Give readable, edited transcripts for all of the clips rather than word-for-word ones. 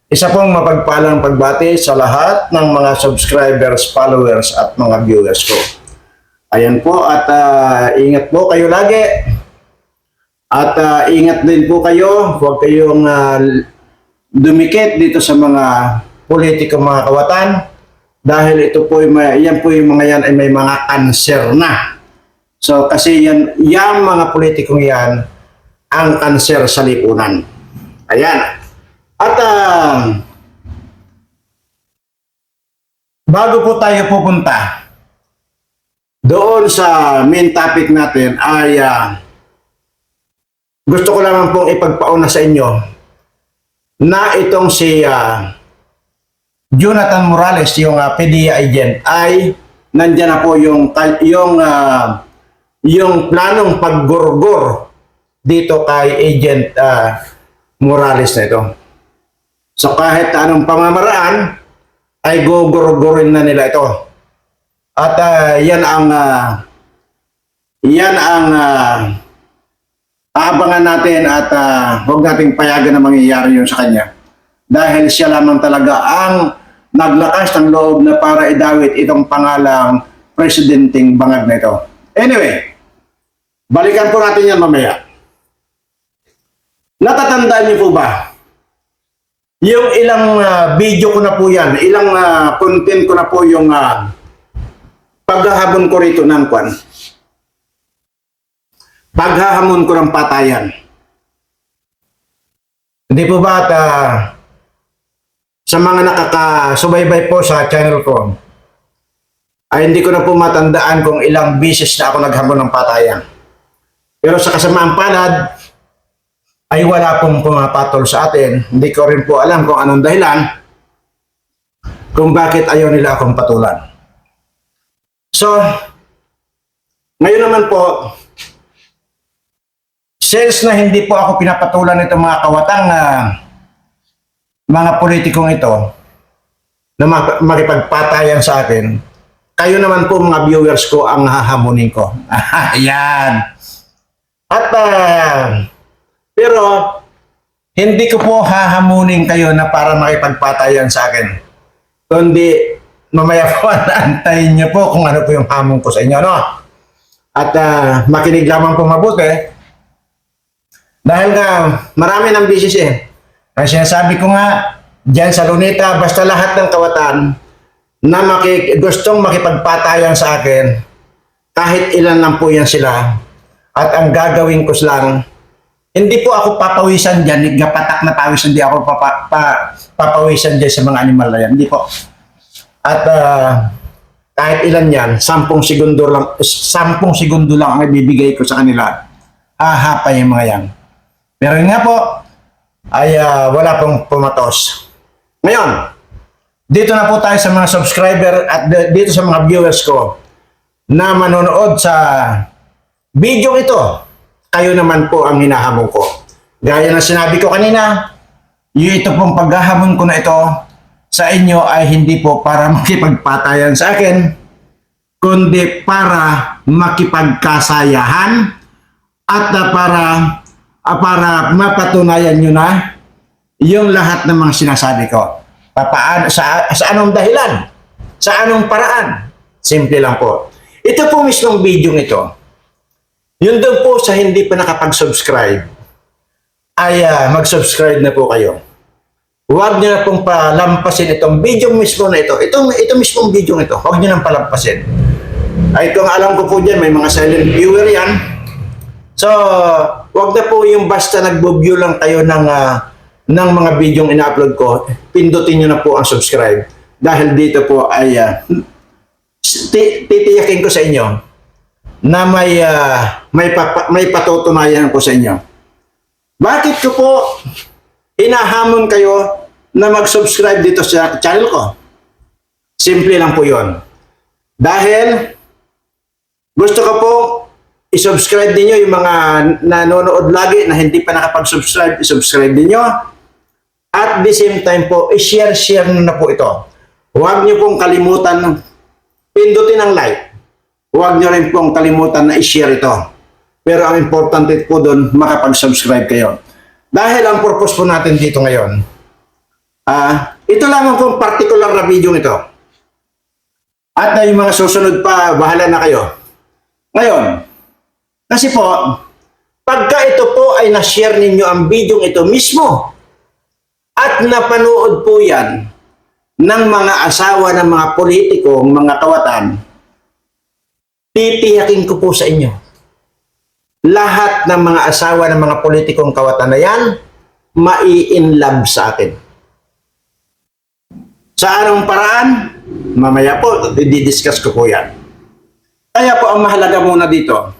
Isa pong mapagpalang pagbati sa lahat ng mga subscribers, followers at mga viewers ko. Ayan po at ingat po kayo lagi. At ingat din po kayo, huwag kayong dumikit dito sa mga politiko mga kawatan. Dahil ito po, yan po yung mga yan ay may mga kanser na. So kasi yung mga politikong yan, ang kanser sa lipunan. Ayan. At bago po tayo pupunta doon sa main topic natin ay gusto ko lamang pong ipagpauna sa inyo na itong si Jonathan Morales, yung PDEA agent, ay nandyan na po yung planong paggurgur dito kay agent Morales na ito. So kahit anong pamamaraan ay gugurgurin na nila ito. At yan ang aabangan natin at huwag nating payagan na mangyayari yun sa kanya. Dahil siya lamang talaga ang naglakas ng loob na para idawit itong pangalang presidenting bangag na ito. Anyway, balikan po natin yan mamaya. Natatandaan niyo po ba? Yung ilang video ko na po yan, ilang content ko na po yung paghahamon ko rito ng kwan. Paghahamon ko ng patayan. Hindi po ba at sa mga nakakasubaybay po sa channel ko, ay hindi ko na po matandaan kung ilang beses na ako naghamon ng patayan. Pero sa kasamaang palad, ay wala pong pumapatol sa atin. Hindi ko rin po alam kung anong dahilan kung bakit ayaw nila akong patulan. So, ngayon naman po, since na hindi po ako pinapatulan itong mga kawatang mga politikong ito na makipagpatayan sa akin, kayo naman po mga viewers ko ang hahamunin ko. Ayan. At pero hindi ko po hahamunin kayo na para makipagpatayan sa akin. Kundi mamaya po antayin niyo po kung ano po yung hamon ko sa inyo, no? At makinig lamang po mabuti. Dahil nga marami ng bisis eh. Kasi sinasabi ko nga, dyan sa Luneta, basta lahat ng kawatan na gustong makipagpatayan sa akin, kahit ilan lang po yan sila, at ang gagawin ko lang, hindi po ako papawisan dyan, gapatak na pawis, hindi ako papawisan dyan sa mga animal na yan. Hindi po. At kahit ilan yan, 10 segundo lang ang ibibigay ko sa kanila. Hahapay yung mga yan. Pero yun nga po, ay wala pong pumatos. Ngayon, dito na po tayo sa mga subscriber at dito sa mga viewers ko na manonood sa video ito. Kayo naman po ang hinahamon ko. Gaya na sinabi ko kanina, ito pong paghahamon ko na ito sa inyo ay hindi po para makipagpatayan sa akin, kundi para makipagkasayahan at para mapatunayan nyo na yung lahat ng mga sinasabi ko. Sa anong dahilan? Sa anong paraan? Simple lang po. Ito po mismong video ito. Yun doon po sa hindi pa nakapag-subscribe, ay mag-subscribe na po kayo. Huwag nyo na pong palampasin itong video mismo na ito. Ito mismong video ito. Huwag nyo nang palampasin. Ay kung alam ko po dyan, may mga silent viewer yan. So, huwag na po yung basta nagbo-view lang kayo ng mga video ina-upload ko. Pindutin nyo na po ang subscribe. Dahil dito po ay titiyakin ko sa inyo na may patutunayan ko sa inyo. Bakit ko po hinahamon kayo na mag-subscribe dito sa channel ko? Simple lang po yon. Dahil gusto ko po i-subscribe niyo yung mga nanonood lagi na hindi pa nakapag-subscribe, i-subscribe niyo. At the same time po, i-share na po ito. Huwag niyo pong kalimutan pindutin ang like. Huwag nyo rin pong kalimutan na i-share ito. Pero ang importante po doon, makapag-subscribe kayo. Dahil ang purpose po natin dito ngayon, Ito lamang kung particular na video ito. At yung mga susunod pa, bahala na kayo. Ngayon, kasi po, pagka ito po ay na-share ninyo ang video ito mismo at napanood po yan ng mga asawa ng mga politikong, mga kawatan, titiyakin ko po sa inyo. Lahat ng mga asawa ng mga politikong kawatan na yan, mai-inlove sa akin. Sa anong paraan? Mamaya po, i-discuss ko po yan. Kaya po ang mahalaga muna dito,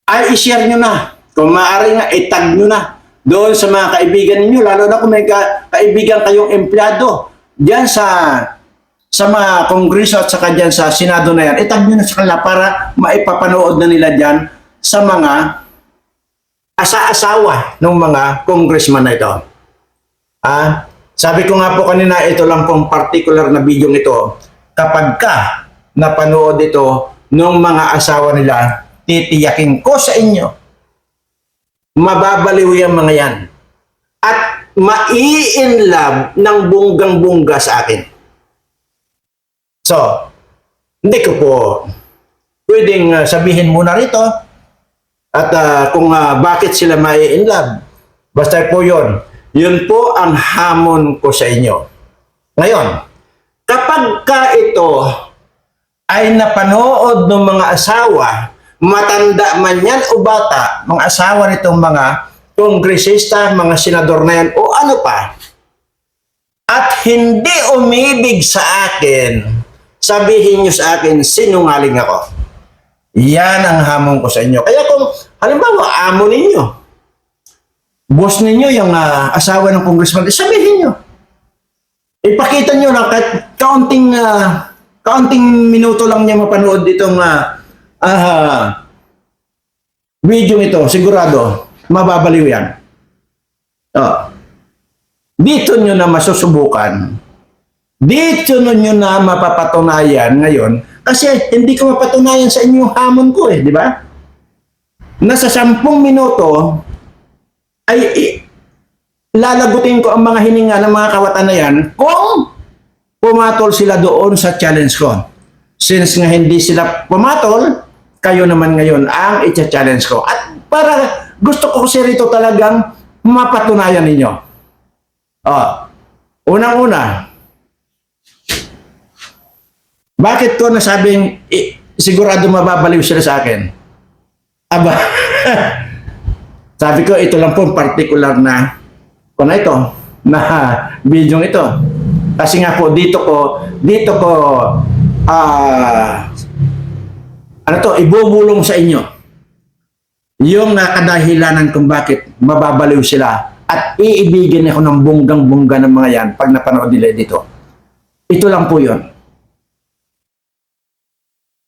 ay i-share nyo na. Kung maaari nga, i-tag nyo na doon sa mga kaibigan ninyo, lalo na kung may kaibigan kayong empleyado diyan sa mga kongreso at saka diyan sa senado na yan, itag nyo na sa kanila para maipapanood na nila diyan sa mga asa-asawa ng mga congressman na ito. Sabi ko nga po kanina, ito lang pong particular na video ito. Kapag ka napanood ito ng mga asawa nila, titiyakin ko sa inyo, mababaliw yung mga yan. At mai-inlove ng bunggang-bungga sa akin. So, hindi ko po pwedeng sabihin muna rito at kung bakit sila mai-inlove. Basta po yun. Yun po ang hamon ko sa inyo. Ngayon, kapag ka ito ay napanood ng mga asawa, matanda man yan o bata, mga asawa nitong mga kongresista, mga senador na yan o ano pa, at hindi umibig sa akin, sabihin nyo sa akin, sinungaling ako. Yan ang hamon ko sa inyo. Kaya kung halimbawa, amo ninyo, boss ninyo, yung asawa ng congressman, sabihin nyo. Ipakita nyo na kahit kaunting minuto lang niya mapanood itong video ito, sigurado, mababaliw yan. Dito nyo na masusubukan. Dito nyo na mapapatunayan ngayon. Kasi hindi ko mapatunayan sa inyo yung hamon ko di ba? Nasa 10 minuto ay lalagutin ko ang mga hininga ng mga kawatan na yan kung pumatol sila doon sa challenge ko. Since nga hindi sila pumatol, kayo naman ngayon ang i-challenge ko. At para gusto ko kasi rito talagang mapatunayan ninyo. Unang-una, bakit ko nasabing sigurado mababaliw sila sa akin? Aba, sabi ko ito lang po particular na ito, na video ito. Kasi nga po dito ko ibubulong sa inyo yung kadahilanan kung bakit mababaliw sila at iibigin ako ng bunggang-bungga ng mga yan pag napanood nila dito. Ito lang po yun.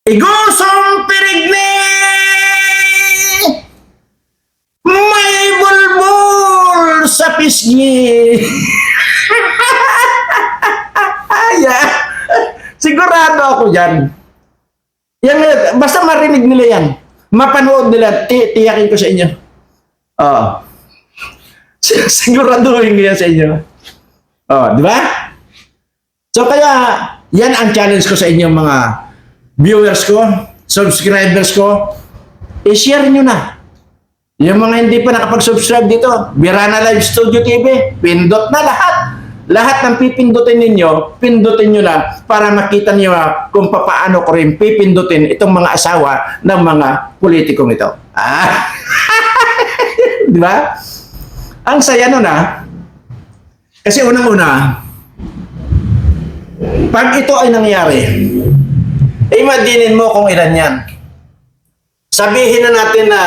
Igusong pirigni! May bulbul sa pisngi! Sigurado ako dyan. Yan, basta marinig nila yan. Mapanood nila, tiyakin ko sa inyo. Siguraduhin ko yan sa inyo. Di ba? So kaya, yan ang challenge ko sa inyo mga viewers ko, subscribers ko. I-share nyo na. Yung mga hindi pa nakapag-subscribe dito, Birana Live Studio TV, pindot na lahat. Lahat ng pipindutin ninyo, pindutin nyo na para makita nyo kung paano ko rin pipindutin itong mga asawa ng mga politikong ito. Di ba? Ang saya nun kasi unang-una, pag ito ay nangyari, imaginin mo kung ilan yan. Sabihin na natin na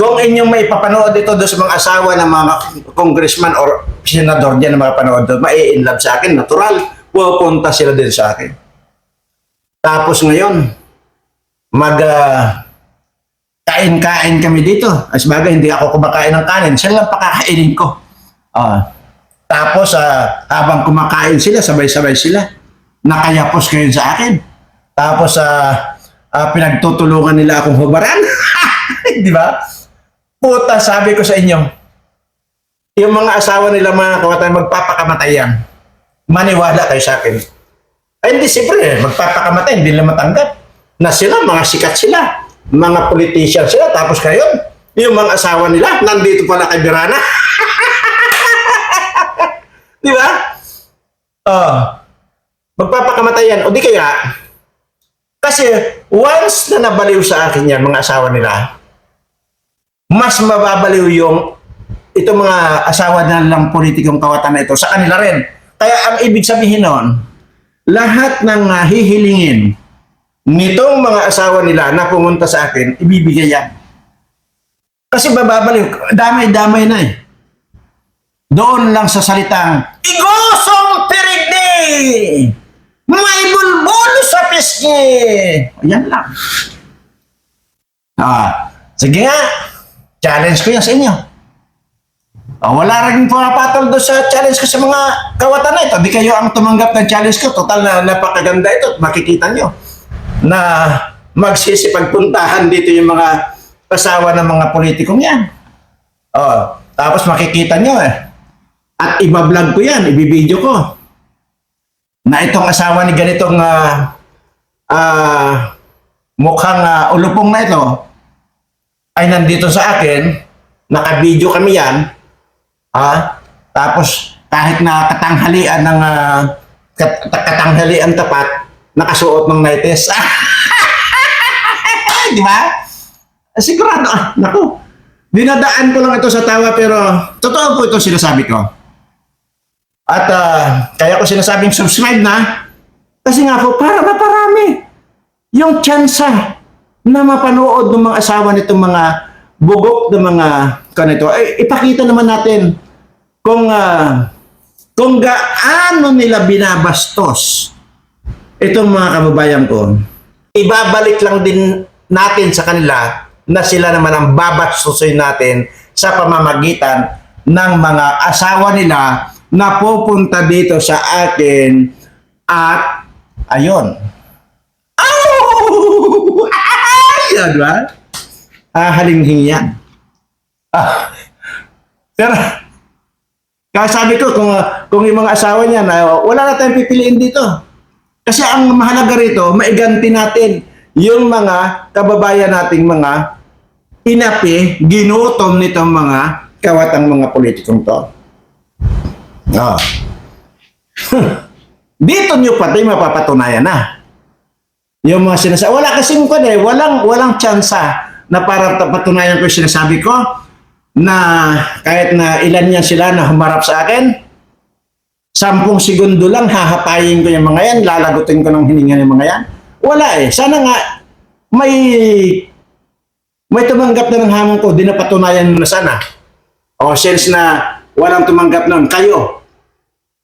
kung inyong may papanood ito doon sa mga asawa ng mga congressman or senador dyan na mga panood doon, mai-inlove sa akin, natural, pupunta sila din sa akin. Tapos ngayon, kain-kain kami dito. As bagay, hindi ako kumakain ng kanin, sila lang pakakainin ko. Tapos, habang kumakain sila, sabay-sabay sila, nakayapos kayo sa akin. Tapos, pinagtutulungan nila akong hubaran. Di ba? Puta, sabi ko sa inyo, yung mga asawa nila mga kawatan magpapakamatay yan. Maniwala kayo sa akin. Ay hindi, siyempre, magpapakamatay, hindi nila matanggap na sila, mga sikat sila, mga politician sila, tapos kayo, yung mga asawa nila, nandito pala kay Birana. Di ba? Magpapakamatay yan. O di kaya, kasi once na nabaliw sa akin yan, mga asawa nila, mas mababaliw yung itong mga asawa na lang politikong kawatan na ito sa kanila rin. Kaya ang ibig sabihin nun, lahat ng hihilingin nitong mga asawa nila na pumunta sa akin, ibibigay yan. Kasi bababaliw, damay-damay na eh. Doon lang sa salitang, igosong pirigni! May bulbul sa pisngi! Yan lang. Sige nga, challenge ko yan sa inyo. Wala rin pumapatol doon sa challenge ko sa mga kawatan na ito. Di kayo ang tumanggap ng challenge ko. Total na napakaganda ito. Makikita nyo na magsisipagpuntahan dito yung mga kasawa ng mga politikong yan. Tapos makikita nyo eh. At ibablog ko yan, ibibideo ko. Na itong asawa ni ganitong mukhang ulupong na ito ay nandito sa akin. Nakabideo kami yan. Tapos kahit na katanghalian ng katanghalian tapat, nakasuot ng nighties. Di ba? Sigurado, naku. Dinadaan ko lang ito sa tawa pero totoo po ito sinasabi ko. At kaya ko sinasabing subscribe na kasi nga po para maparami yung tsansa na mapanood ng mga asawa nitong mga bugok ng mga kanito. Ay, ipakita naman natin kung gaano nila binabastos itong mga kababayan ko. Ibabalik lang din natin sa kanila na sila naman ang babastusin natin sa pamamagitan ng mga asawa nila na pupunta dito sa akin at ayun. Yan ba? Halinghing yan. Pero kaya sabi ko kung yung mga asawa niya na wala na tayong pipiliin dito. Kasi ang mahalaga rito, maiganti natin yung mga kababayan nating mga inapi, ginutom nitong mga kawatang mga politikong to. Dito nyo pati mapapatunayan na. Yung mga sinasabi, wala kasing ko eh, walang tsansa na para patunayan ko yung sinasabi ko na kahit na ilan yan sila na humarap sa akin, 10 segundo lang hahapayin ko yung mga yan, lalagutin ko ng hininga yung mga yan. Wala eh. Sana nga may tumanggap na ng hamon ko, di napatunayan mo na sana. O since na walang tumanggap nun, kayo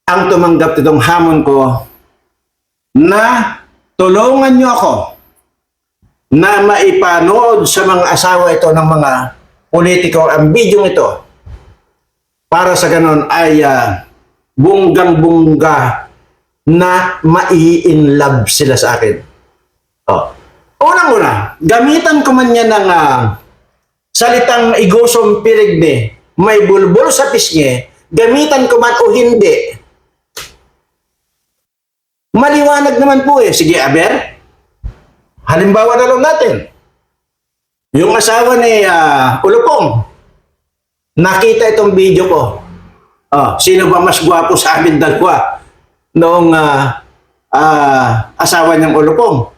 ang tumanggap nitong hamon ko na tulungan nyo ako na maipanood sa mga asawa ito ng mga politiko ang video ito para sa ganon ay bunggang-bungga na mai-in-love sila sa akin. Unang-una, gamitan ko man yan ng salitang igosong pirigni, may bulbul sa pisngi, gamitan ko man o hindi. Maliwanag naman po eh. Sige, Aber. Halimbawa na lang natin. Yung asawa ni Ulupong, nakita itong video ko. Sino ba mas gwapo sa amin dalawa noong asawa niyang Ulupong?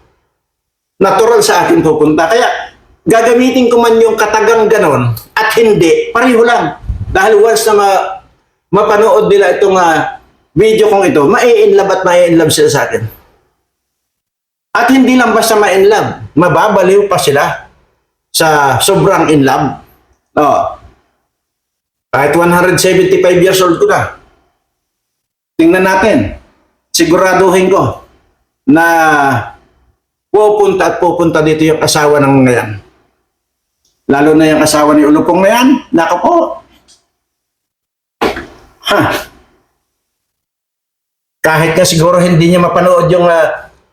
Natural sa akin pupunta. Kaya gagamitin ko man yung katagang ganon at hindi, pareho lang. Dahil once na mapanood nila itong video kong ito, mai-inlove at mai-inlove sila sa akin. At hindi lang basta ma-inlove, mababaliw pa sila sa sobrang inlove. Kahit 175 years old ko na. Tingnan natin. Siguraduhin ko na pupunta at pupunta dito yung asawa ng ngayon. Lalo na yung asawa ni Ulupong ngayon. Nako po. Kahit na siguro hindi niya mapanood yung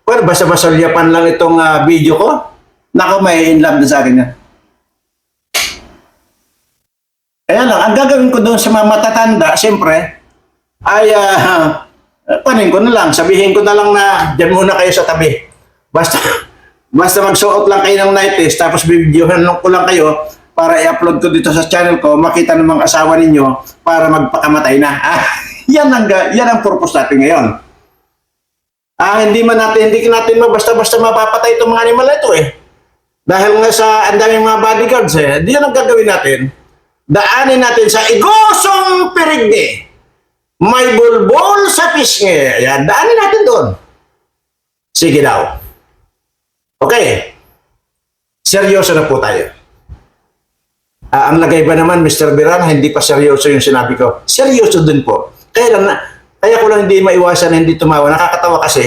basta-basta liyapan lang itong video ko, nako may in love na sa akin yan. Kaya lang, ang gagawin ko doon sa mga matatanda, siyempre, ay panin ko na lang, sabihin ko na lang na dyan muna kayo sa tabi. Basta, basta magsuot lang kayo ng nighties, tapos bibidyohan ko lang kayo para i-upload ko dito sa channel ko, makita ng mga asawa ninyo para magpakamatay na. Yan ang purpose natin ngayon. Hindi natin basta-basta mapapatay itong mga animal na ito eh. Dahil nga sa ang daming mga bodyguards di yan ang gagawin natin. Daanin natin sa igosong pirigde. May bulbol sa pisngi. Yan, daanin natin doon. Sige daw. Okay. Seryoso na po tayo. Ang lagay ba naman, Mr. Biran, hindi pa seryoso yung sinabi ko. Seryoso din po. Kaya ko lang hindi maiwasan na hindi tumawa. Nakakatawa kasi.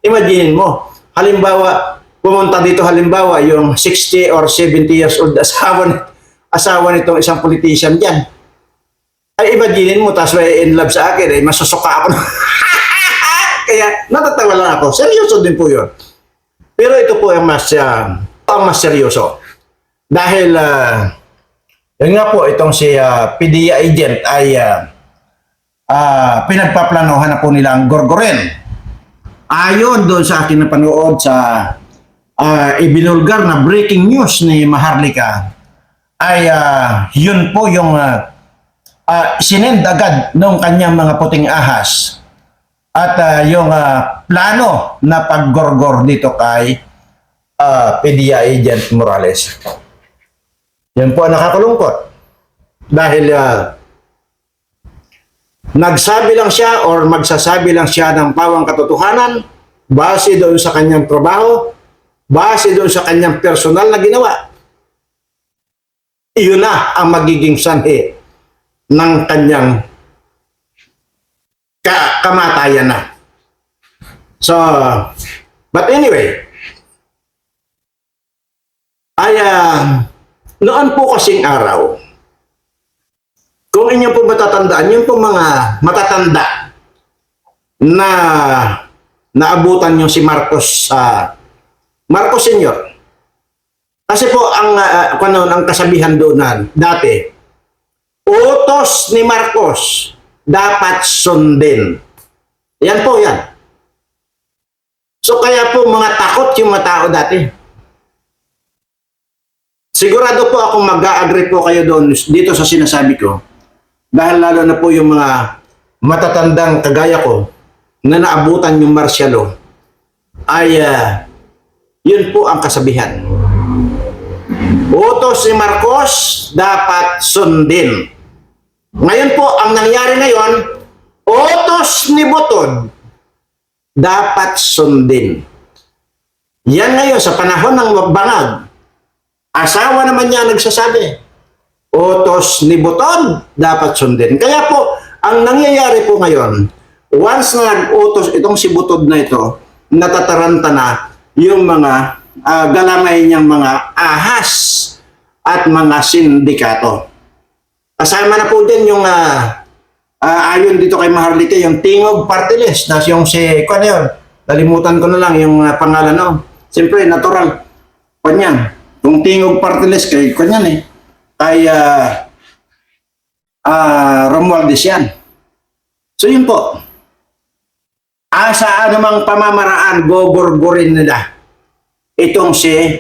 Imagine mo, halimbawa, pumunta dito yung 60 or 70 years old asawa nitong isang politician dyan. Ay, imagine mo, tapos may in love sa akin, masusuka ako. Kaya, natatawa lang ako. Seryoso din po yun. Pero ito po ang mas seryoso. Dahil, yun nga po, itong si PDEA agent ay pinagpaplanuhan na po nilang gorgorin. Ayon doon sa akin napanood sa ibinulgar na breaking news ni Maharlika, ay yun po yung sinend agad ng kanyang mga puting ahas at yung plano na paggorgor dito kay PDEA agent Morales. Yan po ang nakakalungkot dahil nagsabi lang siya or magsasabi lang siya ng pawang katotohanan base doon sa kanyang trabaho, base doon sa kanyang personal na ginawa. Iyon na ang magiging sanhi ng kanyang kamatayan na. So, but anyway, noon po kasing araw, kung inyo po matatandaan, yung po mga matatanda na naabutan nyo si Marcos Sr. Kasi po ang kasabihan doon dati, utos ni Marcos dapat sundin. Yan po yan. So kaya po mga takot yung mga tao dati. Sigurado po akong mag-a-agree po kayo doon dito sa sinasabi ko. Dahil lalo na po yung mga matatandang kagaya ko na naabutan yung martial law ay yun po ang kasabihan. Utos ni Marcos dapat sundin. Ngayon po, ang nangyari ngayon, utos ni Butod dapat sundin. Yan ngayon sa panahon ng bangag. Asawa naman niya nagsasabi, utos ni Butod dapat sundin. Kaya po, ang nangyayari po ngayon, once na nag-utos itong si Butod na ito, natataranta na yung mga galamay niyang mga ahas at mga sindikato. Kasama na po din yung ayon dito kay Maharlika, yung Tingog Party List, na yung si, kung ano yun, nalimutan ko na lang yung pangalan no. Siyempre, natural, kanyan. Yung Tingog Party List, kay kanyan kay Romualdez yan. So yun po, sa anumang pamamaraan, gogorgorin nila itong si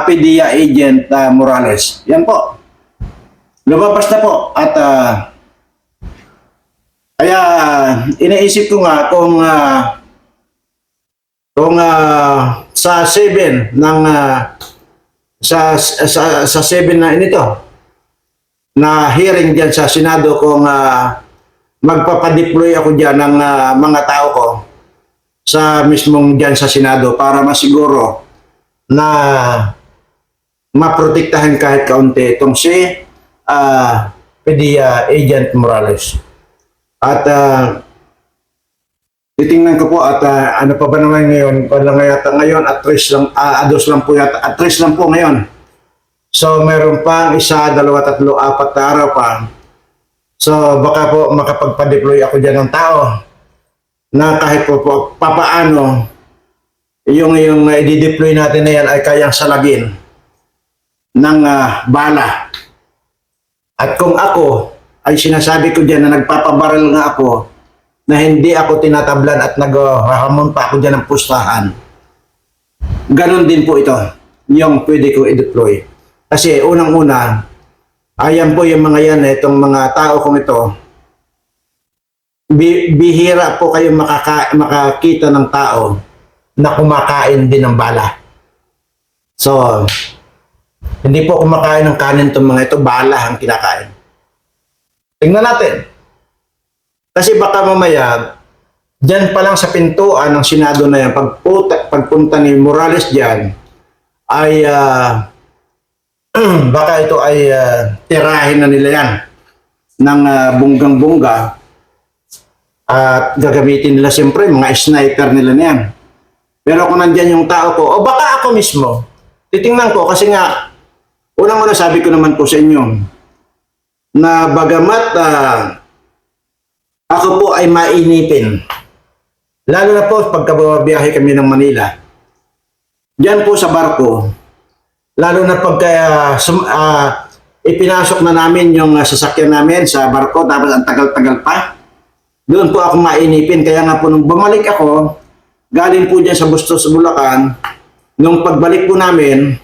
PDEA agent Morales. Yan po. Lumabas na po at kaya iniisip ko nga kung sa 7 ng sa 7 na ito na hearing diyan sa Senado kung magpapadeploy ako diyan ng mga tao ko sa mismong diyan sa Senado para masiguro na maprotektahan kahit kaunti itong si PDEA agent Morales. At titingnan ko po at ano pa ba naman ngayon? Ngayon at 3 lang, ados lang po yata, at 3 lang po ngayon. So meron pang 1, 2, 3, 4 na araw pa. So baka po makapagpa-deploy ako dyan ng tao na kahit po papaano yung i-deploy natin na yan ay kayang salagin ng bala. At kung ako ay sinasabi ko dyan na nagpapabaril nga ako, na hindi ako tinatablan at naghahamon pa ako dyan ng pustahan, ganon din po ito yung pwede ko i-deploy. Kasi unang-una, ayan po yung mga yan, itong mga tao kong ito, bihira po kayo makakita ng tao na kumakain din ng bala. So, hindi po kumakain ng kanin itong mga ito, bala ang kinakain. Tingnan natin. Kasi baka mamaya, dyan pa lang sa pintuan ng Senado na yan, pagpunta ni Morales dyan, ay baka ito ay tirahin na nila yan ng bunggang-bungga at gagamitin nila siyempre mga sniper nila na yan. Pero kung nandyan yung tao ko, o baka ako mismo, titingnan ko kasi nga, unang-una sabi ko naman po sa inyo, na bagamat ako po ay mainipin, lalo na po pagka bumabiyahe kami ng Manila, diyan po sa barko, lalo na pagka ipinasok na namin yung sasakyan namin sa barko, tapos ang tagal-tagal pa, doon po ako mainipin. Kaya nga po nung bumalik ako, galing po dyan sa Bustos, Bulacan, nung pagbalik po namin,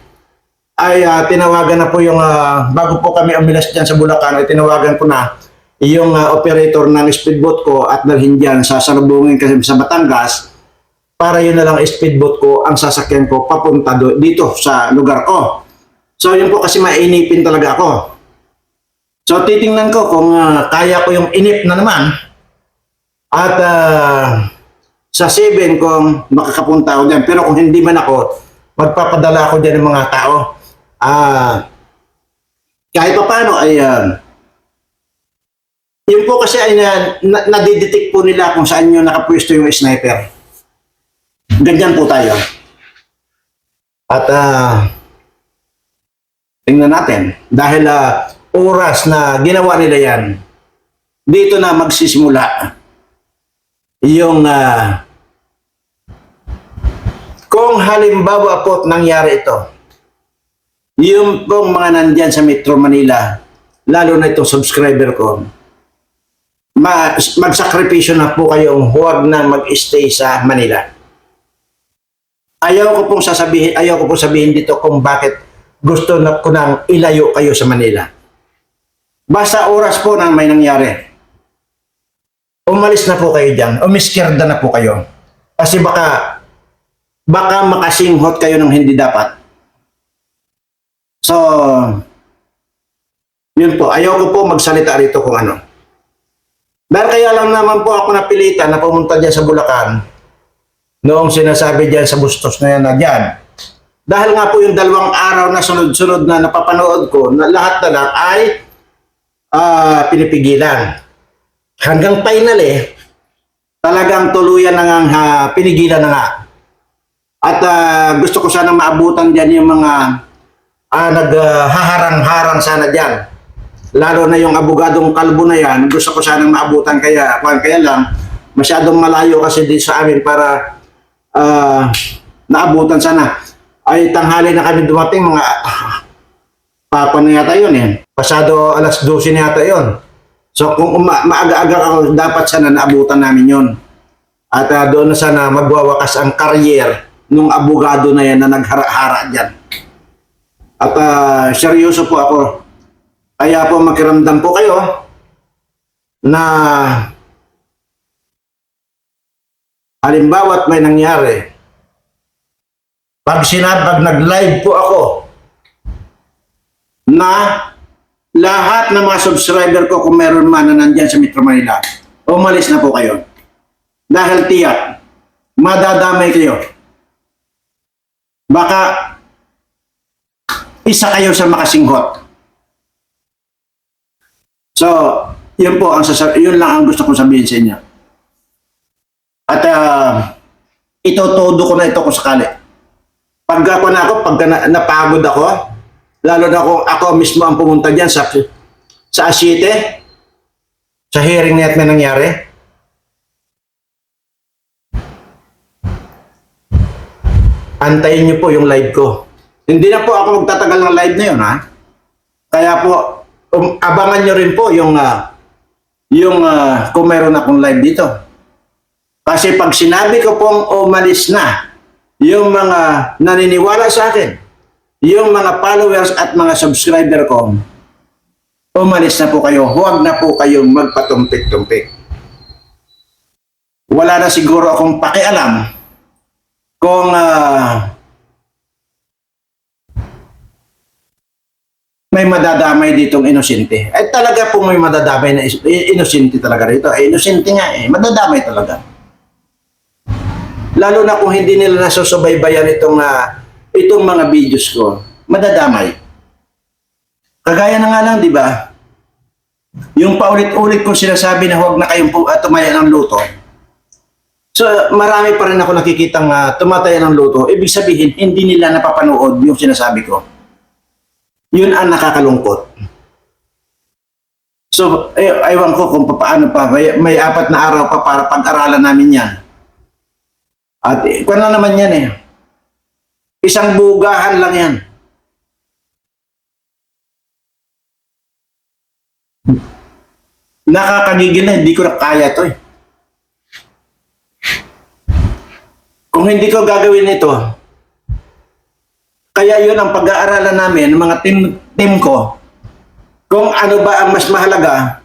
ay tinawagan na po yung, bago po kami umilas dyan sa Bulacan, ay tinawagan ko na yung operator ng speedboat ko at dalhin dyan sa salubungin kasi sa Batangas, para yun na lang speedboat ko ang sasakyan ko papunta dito sa lugar ko. So yun po kasi mainipin talaga ako. So titingnan ko kung kaya ko yung inip na naman at sa 7 kung makakapunta ako dyan. Pero kung hindi man ako, magpapadala ako dyan ng mga tao. Kahit pa paano ay yun po kasi ay nadidetect po nila kung saan yung nakapwesto yung sniper. Ganyan po tayo. At tingnan natin. Dahil oras na ginawa nila yan, dito na magsisimula yung kung halimbawa po nangyari ito, yung pong mga nandyan sa Metro Manila, lalo na itong subscriber ko, magsakripisyo na po kayong huwag na mag-stay sa Manila. Ayaw ko pong sabihin dito kung bakit gusto na ko nang ilayo kayo sa Manila. Basta oras po nang may nangyari, umalis na po kayo dyan, umiskirda na po kayo. Kasi baka makasinghot kayo ng hindi dapat. So, yun po, ayaw ko po magsalita rito kung ano. Dahil kaya lang naman po ako napilitan na pumunta dyan sa Bulacan noong sinasabi dyan sa Bustos na yan na dyan. Dahil nga po yung 2 araw na sunod-sunod na napapanood ko na lahat na lang ay pinipigilan. Hanggang finally, talagang tuluyan na nga pinigilan na nga. At gusto ko sana maabutan dyan yung mga naghaharang-harang sana dyan. Lalo na yung abogadong kalbo na yan, gusto ko sanang maabutan kaya lang, masyadong malayo kasi dito sa amin para naabutan sana. Ay tanghali na kami dumating, mga papa na yata yun eh. Pasado alas 12 na yata yun. So kung maaga-aga ako, dapat sana naabutan namin yun. At doon na sana magwawakas ang karyer nung abogado na yan na naghara-hara dyan. At seryoso po ako. Kaya po makiramdam po kayo na halimbawa may nangyari. Pag nag-live po ako na lahat ng mga subscriber ko kung meron man na nandyan sa Metro Manila, umalis na po kayo. Dahil tiyak, madadamay kayo. Baka isa kayo sa makasinghot. So, yun po yun lang ang gusto kong sabihin sa inyo. At itutudo ko na ito kung sakali. Pagka napagod ako, lalo na kung ako mismo ang pumunta dyan sa Asite, sa hearing na nangyari, antayin niyo po yung live ko. Hindi na po ako magtatagal ng live na yun, ha? Kaya po, abangan nyo rin po yung kung meron akong live dito. Kasi pag sinabi ko pong umalis na yung mga naniniwala sa akin, yung mga followers at mga subscriber ko, umalis na po kayo. Huwag na po kayong magpatumpik-tumpik. Wala na siguro akong pakialam kung may madadamay ditong inosente. Ay talaga po may madadamay na inosente talaga rito. Ay inosente nga eh. Madadamay talaga. Lalo na kung hindi nila nasusubaybayan itong mga videos ko. Madadamay. Kagaya na nga lang, di ba? Yung paulit-ulit kong sinasabi na huwag na kayong tumaya ng luto. So, marami pa rin ako nakikitang tumataya ng luto. Ibig sabihin, hindi nila napapanood yung sinasabi ko. Yun ang nakakalungkot. So, aywan ko kung paano pa. May 4 na araw pa para pag-aralan namin yan. At kung na naman yan eh. Isang bugahan lang yan. Nakakagigil na, hindi ko na kaya to eh. Kung hindi ko gagawin ito, kaya yun ang pag-aaralan namin, ng mga team ko, kung ano ba ang mas mahalaga,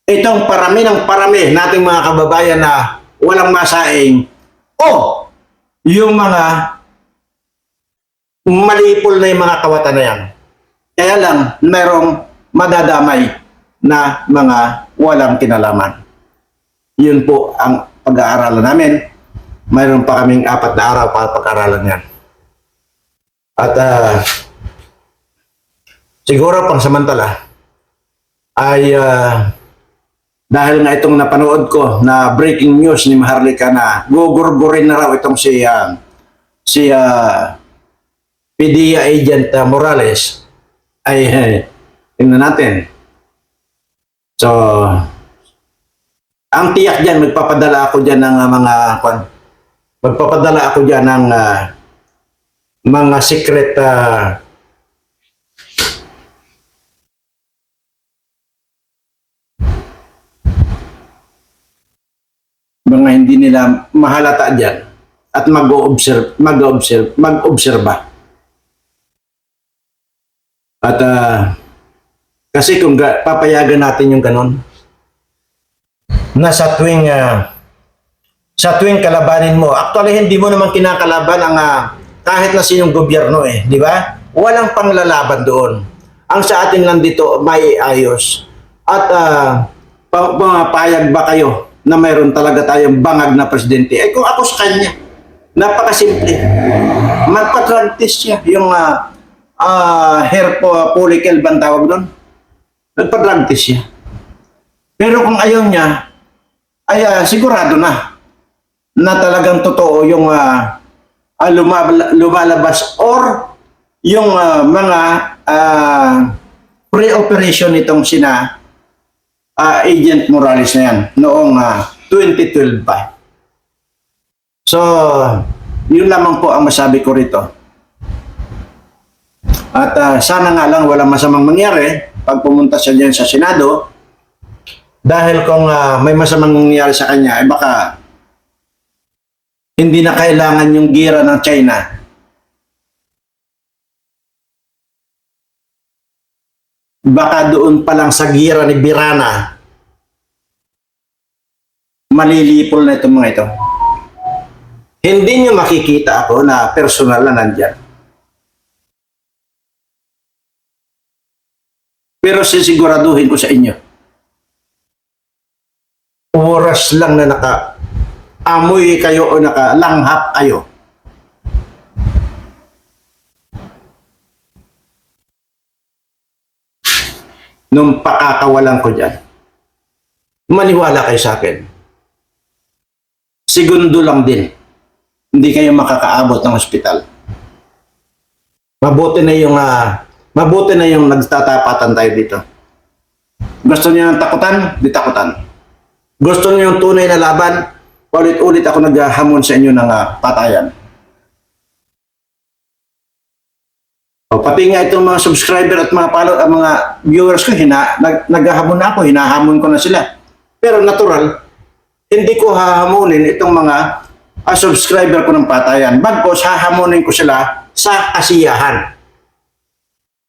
itong parami ng parami nating mga kababayan na walang masaing, o yung mga malipol na yung mga kawatan na yan. Kaya lang, merong madadamay na mga walang kinalaman. Yun po ang pag-aaralan namin. Mayroon pa kaming 4 na araw para pag-aralan yan. At siguro pang samantala ay dahil nga itong napanood ko na breaking news ni Maharlika na gugurgurin na raw itong si PDEA agent Morales ay tingnan natin. So ang tiyak diyan magpapadala ako diyan ng mga secret mga hindi nila mahalata diyan at mag-obserba. At kasi kung papayagan natin yung ganun na sa tuwing kalabanin mo, actually hindi mo naman kinakalaban ang kahit na sinong gobyerno eh, di ba? Walang panglalaban doon. Ang sa atin lang dito may ayos. At payag ba kayo na mayroon talaga tayong bangag na presidente? Eh kung ako sa kanya, napakasimple. Magpa-drug test siya. Yung hair follicle bang tawag doon? Nagpa-drug test siya. Pero kung ayaw niya, ay sigurado na talagang totoo yung lumalabas or yung mga pre-operation nitong Agent Morales na yan noong 2012 pa. So, yun lamang po ang masabi ko rito. At sana nga lang walang masamang mangyari pag pumunta siya dyan sa Senado dahil kung may masamang mangyari sa kanya, baka hindi na kailangan yung gira ng China. Baka doon pa lang sa gira ni Birana, malilipol na itong mga ito. Hindi nyo makikita ako na personal na nandyan. Pero sisiguraduhin ko sa inyo, oras lang na amoy kayo o nakalanghap kayo. Nung pakakawalan ko dyan, maniwala kayo sa akin. Segundo lang din, hindi kayo makakaabot ng ospital. Mabuti na yung nagtatapatan tayo dito. Gusto niyo ng takutan? Di takutan. Gusto niyo yung tunay na laban? Ulit-ulit ako naghahamon sa inyo ng patayan. O, pati nga itong mga subscriber at mga follower, mga viewers ko, naghahamon na ako, hinahamon ko na sila. Pero natural, hindi ko hahamunin itong mga subscriber ko ng patayan. Bagkos, hahamunin ko sila sa kasiyahan.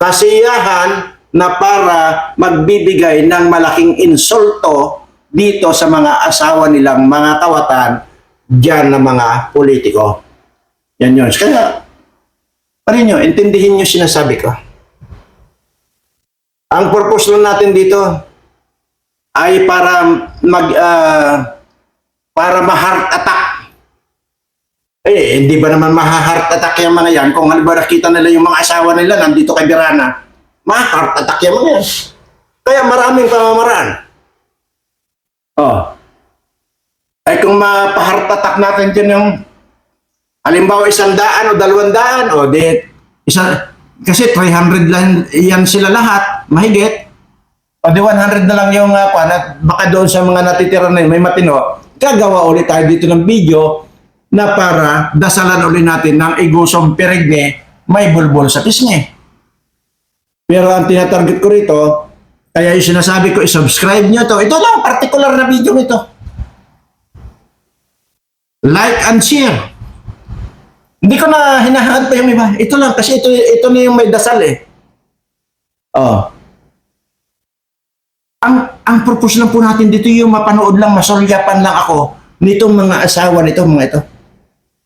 Kasiyahan na para magbibigay ng malaking insulto dito sa mga asawa nilang mga kawatan dyan na mga politiko. Yan yun. Kaya, parin nyo, intindihin nyo sinasabi ko. Ang purpose lang natin dito ay para ma-heart attack. Hindi ba naman ma-heart attack yung mga yan? Kung halimbawa nakita nila yung mga asawa nila nandito kay Birana, ma-heart attack yung mga yan. Kaya maraming pamamaraan. Ay kung ma-heart attack natin dyan yung halimbawa 100 o 200 o kasi 300 lang yan sila lahat, mahigit. O di 100 na lang yung baka doon sa mga natitira na yun, may matino. Gagawa ulit tayo dito ng video na para dasalan ulit natin ng igusong perigne may bulbul sa pisngi. Pero ang tinatarget ko rito, kaya yung sinasabi ko, i-subscribe nyo to. Ito lang, particular na video nito. Like and share. Hindi ko na hinahangad pa yung iba. Ito lang, kasi ito na yung may dasal eh. Ang purpose lang po natin dito yung mapanood lang, masulyapan lang ako nitong mga asawa nitong mga ito.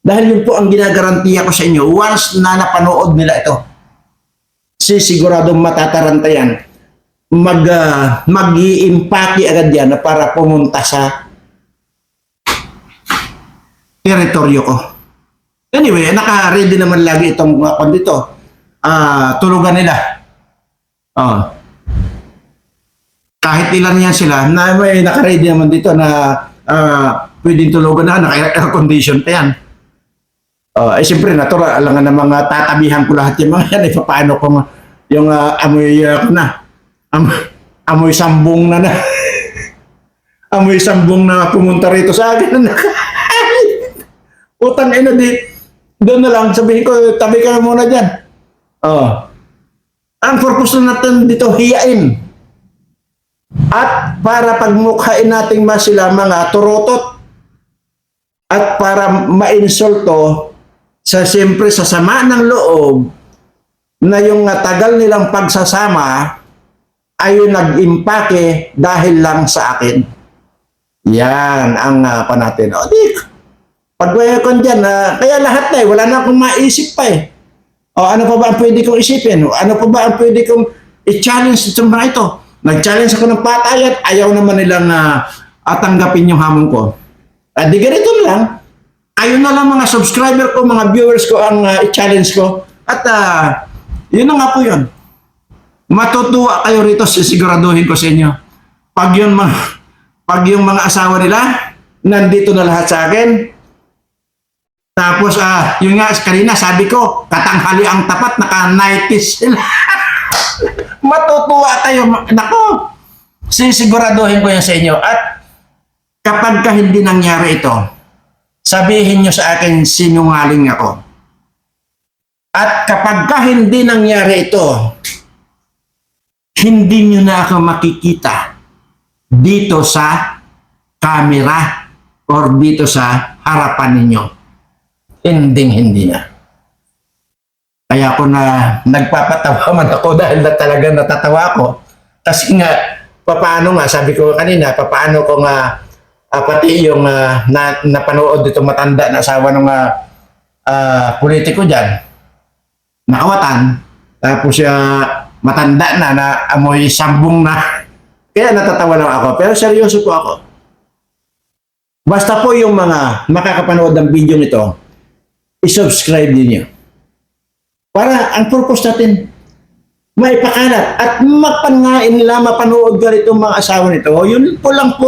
Dahil yun po ang ginagarantiya ko sa inyo, once na napanood nila ito, siguradong matataranta yan, mag-i-impake agad yan na para pumunta sa teritoryo ko. Anyway, naka-ready naman lagi itong mga dito. Tulugan nila. Kahit ilan yan sila, na may naka-ready naman dito na pwedeng tulugan na, naka-air condition pa yan. Siyempre, natural, alangan ng mga tatabihan ko lahat yung mga yan. Paano kung yung amoy amoy sambong na amoy sambong na pumunta rito sa akin. Utang ina di. Doon na lang, sabihin ko, tabi ka muna dyan. Ang purpose na natin dito, hiyain. At para pagmukhain natin sila mga turotot. At para ma-insulto siyempre sa sama ng loob na yung tagal nilang pagsasama ay yung nag-impake dahil lang sa akin. Yan ang natin. Pag-welcome dyan, kaya lahat na wala na akong maisip pa eh. Ano pa ba ang pwede kong isipin? Ano pa ba ang pwede kong i-challenge itong mga ito? Nag-challenge ako ng patayan, ayaw naman nilang tanggapin yung hamon ko. Di ganito na lang. Ayaw na lang mga subscriber ko, mga viewers ko ang i-challenge ko. At yun na nga po yun. Matutuwa kayo rito, sisiguraduhin ko sa inyo. Pag yung mga asawa nila, nandito na lahat sa akin. Tapos, yun nga, kanina sabi ko, katanghali ang tapat, naka-90s sila. Matutuwa kayo. Nako, sisiguraduhin ko yan sa inyo. At kapag hindi nangyari ito, sabihin nyo sa akin, sinungaling ako. At kapag hindi nangyari ito, hindi nyo na ako makikita dito sa camera or dito sa harapan ninyo. Hindi na. Kaya ako nagpapatawa man ako dahil talaga natatawa ako. Kasi nga, paano nga, sabi ko kanina, paano ko nga pati yung napanood dito matanda na asawa ng politiko dyan, nakawatan, tapos matanda na amoy sambong na. Kaya natatawa lang ako. Pero seryoso po ako. Basta po yung mga makakapanood ng video nito, i-subscribe ninyo. Para ang purpose natin, maipakalat at mapangain nila, mapanood ka itong mga asawa nito. Yun lang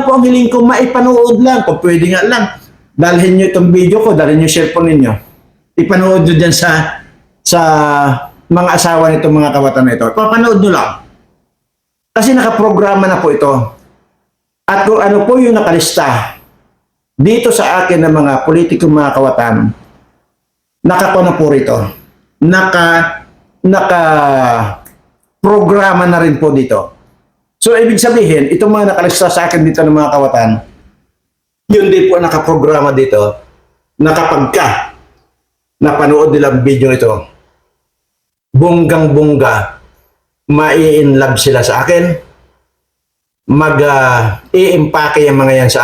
po ang hiling ko, maipanood lang. Kung pwede nga lang, dalhin nyo itong video ko, dalhin nyo cellphone ninyo. Ipanood nyo dyan sa mga asawa nitong mga kawatan na ito. Papanood nyo lang. Kasi nakaprograma na po ito. At kung ano po yung nakalista dito sa akin ng mga politikong mga kawatan, nakakuha na po rito. naka programa na rin po dito. So, ibig sabihin, itong mga nakalista sa akin dito ng mga kawatan, yun din po nakaprograma dito na kapag ka napanood nila ang video ito, bonggang-bongga, mai-inlove sila sa akin, i-impake yung mga yan sa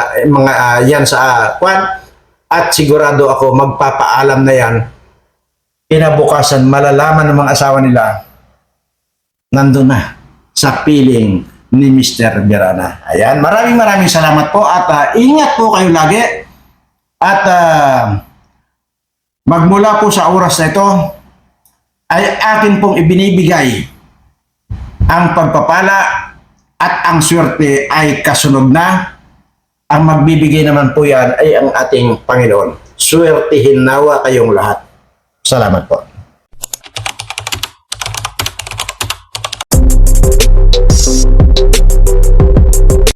yan sa kwan, at sigurado ako magpapaalam na yan, kinabukasan malalaman ng mga asawa nila, nandun na sa piling ni Mr. Birana. Ayan, maraming salamat po at ingat po kayo lagi at magmula po sa oras na ito ay akin pong ibinibigay ang pagpapala at ang swerte ay kasunod na. Ang magbibigay naman po yan ay ang ating Panginoon. Swertihin nawa kayong lahat. Salamat po.